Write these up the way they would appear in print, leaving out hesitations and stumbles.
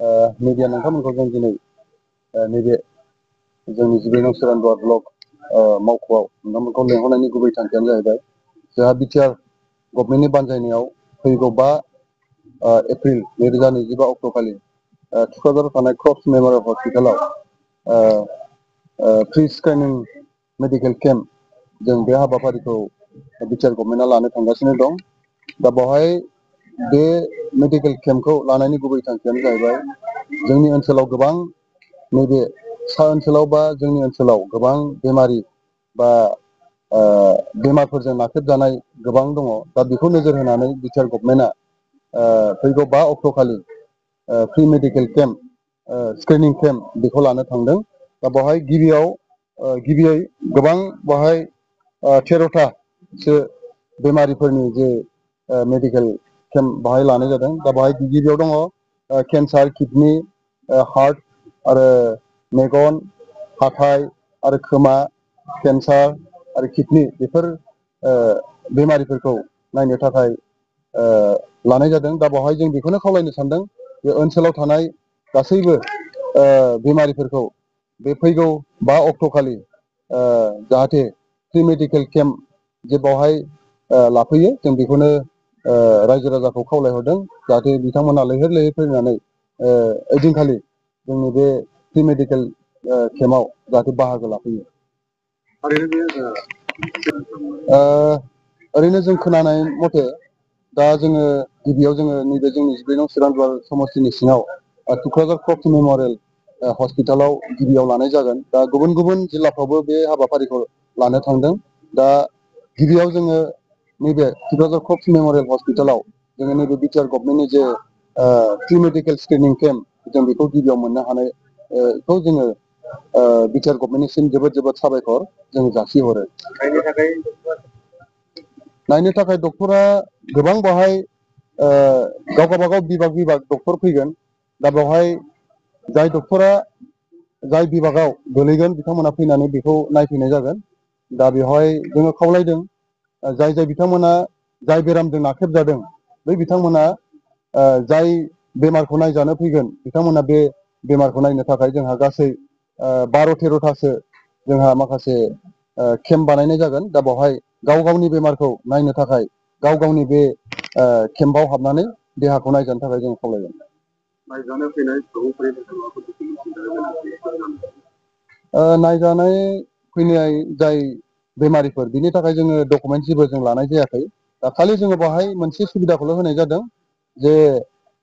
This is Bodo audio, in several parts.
मिडिया नोंथांमोनखौ जों दिनै नैबे जोंनि 12 नं सोरांदुवार ब्लक मावख'आव नोंथांमोनखौ लेंहरनायनि गुबै थांखियानो जाहैबाय जोंहा बिटिआर गभर्नमेन्टनि बानजायनायाव फैगौ 5 एप्रिल 2025 अक्ट'खालि थुक्राझाराव थानाय क्रफ्ट्स मेम'रियेल हस्पिटालाव फ्रि स्क्रिनिं मेडिकेल केम्प जों बे हाबाफारिखौ बिटिआर गभर्नमेन्टआ लानो थांगासिनो दं। दा बेवहाय बे मेडिकेल केम्पखौ लानायनि गुबै थांखियानो जाहैबाय जोंनि ओनसोलाव गोबां नैबे सा ओनसोलाव बा जोंनि ओनसोलाव गोबां बेमारि बा बेमारफोरजों नाख्रेबजानाय गोबां दङ। दा बेखौ नोजोर होनानै बिटिआर गभर्नमेन्टआ फैगौ 5 अक्ट'खालि free medical camp screening camp बेखौ लानो थांदों। दा बेवहाय गिबियै गोबां बेवहाय 13थासो बेमारिफोरनि जे मेडिकेल केम्प बाहाय लानाय जादों। दा बेवहाय गिबियाव दङ केन्सार, किडनि, हार्ट आरो मेगन, हाथाइ आरो खोमा, केन्सार आरो किडनि बेफोर बेमारिफोरखौ नायनो थाखाय लानाय जादों। दा बेवहाय जों बेखौनो खावलायनो सानदों जे ओनसोलाव थानाय गासैबो बेमारिफोरखौ बे फैगौ 5 अक्ट'खालि जाहाथे फ्रि मेडिकेल केम्प जे बेवहाय लाफैयो जों बेखौनो रायजो राजाखौ खावलायहरदों जाहाथे बिथांमोना लैहोर लैहोर फैनानै ओइदिनखालि जोंनि बे फ्रि मेडिकेल केम्पआव जाहाथे बाहागो लाफैयो। ओरैनो जों खोनानाय मथे दा जोङो गिबियाव जोङो नैबे जोंनि 12 नं सोरांदुवार समस्तिनि सिङाव थुक्राझार क्रफ्ट्स मेम'रियेल हस्पिटालाव गिबियाव लानाय जागोन। दा गुबुन गुबुन जिल्लाफ्रावबो बे हाबाफारिखौ लानो थांदों। दा गिबियाव जोङो नैबे थुक्राझार क्रफ्ट्स मेम'रियेल हस्पिटालाव जोङो नैबे बिटिआर गभर्नमेन्टनि जे फ्रि मेडिकेल स्क्रिनिं केम्प जों बेखौ गिबियाव मोननो हानायखौ जोङो बिटिआर गभर्नमेन्टनिसिम जोबोद जोबोद साबायखर जों जासिहरो। नायनो थाखाय डक्टरा गोबां बेवहाय गावगाबागाव बिभाग डक्टर फैगोन। दा बेवहाय जाय डक्टरा जाय बिभागाव गोलैगोन बिथांमोना फैनानै बेखौ नायफैनाय जागोन। दा बेवहाय जोङो खावलायदों जाय जाय बिथांमोना जाय बेरामजों नाख्रेबजादों बै बिथांमोना जाय बेमारखौ नायजानो फैगोन बिथांमोना बे बेमारखौ नायनो थाखाय जोंहा गासै 12-13थासो जोंहा माखासे केम्प बानायनाय जागोन। दा बेवहाय गाव गावनि बेमारखौ नायनो थाखाय गाव गावनि बे केम्पआव हाबनानै देहाखौ नायजानो थाखाय जों खावलायगोन। नायजानाय फैनाय जाय बेमारिफोर बिनि थाखाय जोङो डकुमेन्ट जेबो जों लानाय जायाखै। दा खालि जोङो बेवहाय मोनसे सुबिदाखौल' होनाय जादों जे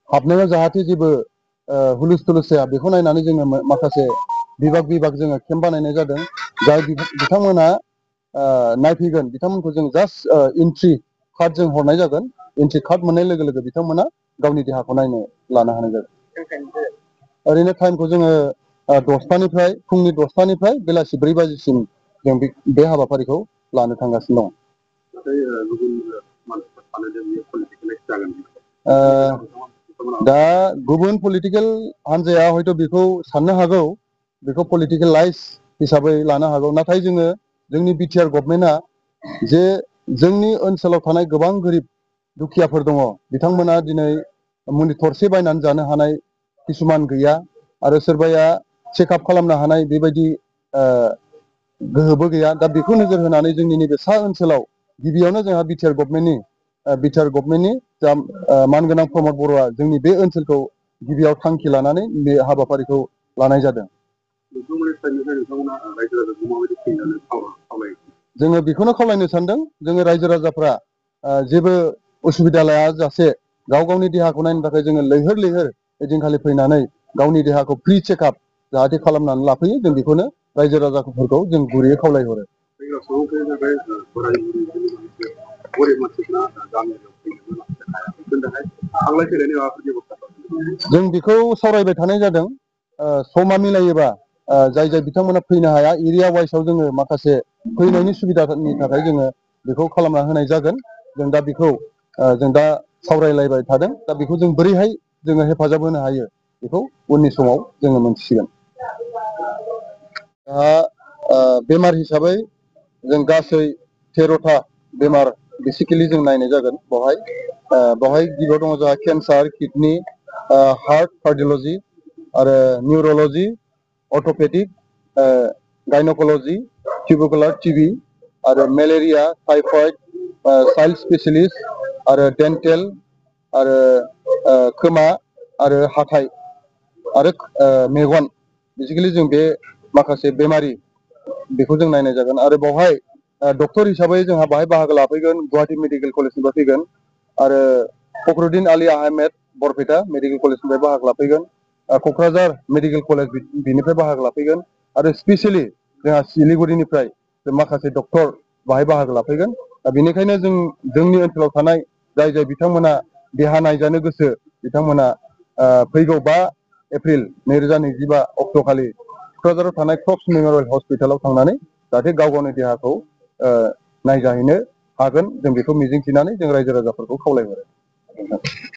हाबनायाव जाहाथे जेबो हुलुस थुलुस जाया बेखौ नायनानै जोङो माखासे बिभाग जोङो केम्प बानायनाय जादों। जाय बिथांमोना नायफैगोन बिथांमोनखौ जों जास्ट एन्ट्रि कार्ड जों हरनाय जागोन। एन्ट्रि कार्ड मोननाय लोगो लोगो बिथांमोना गावनि देहाखौ नायनो लानो हानाय जागोन। ओरैनो टाइमखौ जोङो 10थानिफ्राय फुंनि 10थानिफ्राय बेलासि 4 बाजिसिम जों बे हाबाफारिखौ लानो थांगासिनो दं। दा गुबुन पलिटिकेल हान्जाया हयथ' बेखौ साननो हागौ बेखौ पलिटिकेलाइज हिसाबै लानो हागौ। नाथाय जोङो जोंनि बिटिआर गभर्नमेन्टआ जे जोंनि ओनसोलाव थानाय गोबां गोरिब दुखियाफोर दङ बिथांमोना दिनै मुलि थरसे बायनानै जानो हानाय किसुमान गैया आरो सोरबाया चेकआप खालामनो हानाय बेबायदि गोहोबो गैया। दा बेखौ नोजोर होनानै जोंनि नैबे सा ओनसोलाव गिबियावनो जोंहा बिटिआर गभर्नमेन्टनि जा मानगोनां प्रमद बर'आ जोंनि बे ओनसोलखौ गिबियाव थांखि लानानै बे हाबाफारिखौ लानाय जादों। जोङो बेखौनो खावलायनो सानदों जोङो रायजो राजाफ्रा जेबो उसुबिदा लायाजासे गाव गावनि देहाखौ नायनो थाखाय जोङो लैहोर लैहोर ओइदिनखालि फैनानै गावनि देहाखौ फ्रि चेकआप जाहाथे खालामनानै लाफैयो जों बेखौनो रायजो राजाफोरखौ जों गुरैयै खावलायहरो। जों बेखौ सावरायबाय थानाय जादों। समा मिलायोबा जाय जाय बिथांमोना फैनो हाया एरिया वाइसआव जोङो माखासे फैनायनि सुबिदानि थाखाय जोङो बेखौ खालामना होनाय जागोन। जों दा बेखौ जों दा सावरायलायबाय थादों। दा बेखौ जों बोरैहाय जोङो हेफाजाब होनो हायो बेखौ उननि समाव जोङो मोनथिसिगोन। बेमार हिसाबै जों गासै 13था बेमार बेसिकेलि जों नायनाय जागोन। बेवहाय गिबियाव दङ जोंहा केन्सार, किडनि, हार्ट कार्डिअलजि आरो निउर'लजि अर्थ'पेडिक गायनकलजि टिउबुकुलार टिबि आरो मेलेरिया टाइफयड चाइल्ड स्पेसियलिस्ट आरो डेन्टेल आरो खोमा आरो हाथाइ आरो मेगन बेसिकेलि जों बे माखासे बेमारि बेखौ जों नायनाय जागोन आरो बावहाय डक्टर हिसाबै जोंहा बाहाय बाहागो लाफैगोन गुवाहाटी मेडिकेल कलेजनिफ्राय फैगोन आरो फखरुद्दिन आली आहमेद बरपेटा मेडिकेल कलेजनिफ्राय बाहागो लाफैगोन क'क्राझार मेडिकेल कलेज बिनिफ्राय बाहागो लाफैगोन आरो स्पेसियेलि जोंहा सिलिगुरिनिफ्राय माखासे डक्टर बाहाय बाहागो लाफैगोन बेनिखायनो जोंनि ओनसोलाव थानाय जाय बिथांमोना देहा नायजानो गोसो बिथांमोना फैगौ 5 एप्रिल 2025 अक्ट'खालि क'क्राझाराव थानाय क्रक्स मेमरियेल हस्पिटालाव थांनानै जाहाथे गाव गावनि देहाखौ नायजाहैनो हागोन जों बेखौ मिजिंथिनानै जों रायजो राजाफोरखौ खावलायहरो।